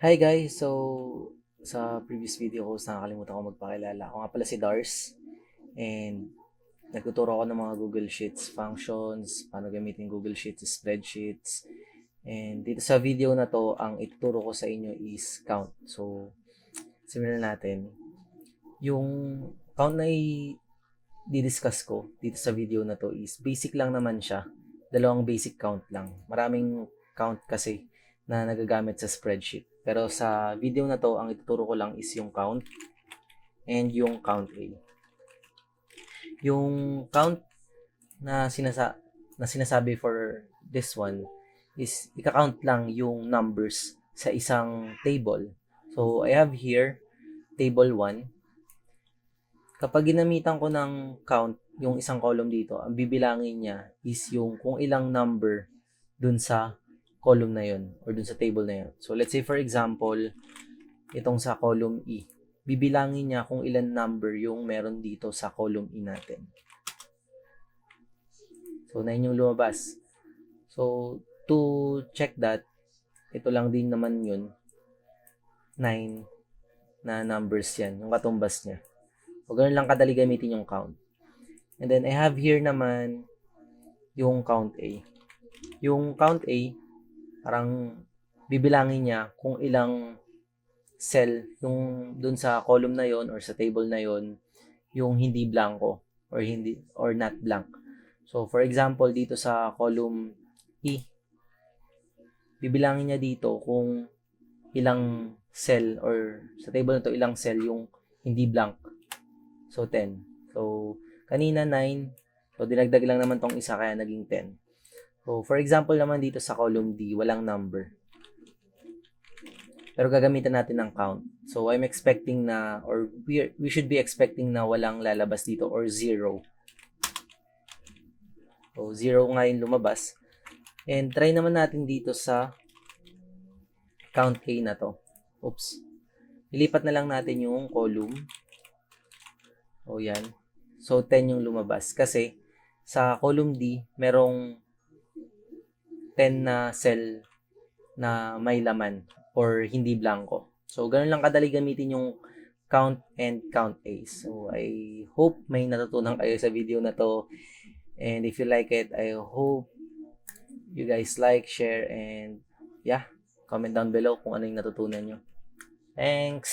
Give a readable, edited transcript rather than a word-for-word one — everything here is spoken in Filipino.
Hi guys! So, sa previous video ko, nakakalimutan ko magpakilala. Ako nga pala si Dars and nagtuturo ako ng mga Google Sheets functions, paano gamitin Google Sheets, spreadsheets. And dito sa video na to, ang ituturo ko sa inyo is count. So, simulan natin. Yung count na i-discuss ko dito sa video na to is basic lang naman siya. Dalawang basic count lang. Maraming count kasi na nagagamit sa spreadsheet. Pero sa video na to, ang ituturo ko lang is yung count and yung count A. Yung count na sinasabi for this one is ika-count lang yung numbers sa isang table. So, I have here table 1. Kapag ginamitan ko ng count yung isang column dito, ang bibilangin niya is yung kung ilang number dun sa column na yun or dun sa table na yun. So, let's say for example, itong sa column E. Bibilangin niya kung ilan number yung meron dito sa column E natin. So, 9 yung lumabas. So, to check that, ito lang din naman yun. 9 na numbers yan, yung katumbas niya. So, ganun lang kadali gamitin yung count. And then, I have here naman yung count A. Yung count A, parang bibilangin niya kung ilang cell yung dun sa column na yon or sa table na yon yung hindi blanco or not blank. So for example dito sa column E, bibilangin niya dito kung ilang cell or sa table na to ilang cell yung hindi blank. So 10. So kanina 9, so dinagdag lang naman tong isa kaya naging 10. So, for example naman dito sa column D, walang number. Pero gagamitan natin ng count. So, I'm expecting na, or we should be expecting na walang lalabas dito or 0. So, 0 nga yung lumabas. And try naman natin dito sa count A na to. Oops. Ilipat na lang natin yung column. O, yan. So, 10 yung lumabas. Kasi, sa column D, merong 10 na cell na may laman or hindi blanco. So, ganun lang kadali gamitin yung count and count A. So, I hope may natutunan kayo sa video na to. And if you like it, I hope you guys like, share, and yeah, comment down below kung ano yung natutunan nyo. Thanks!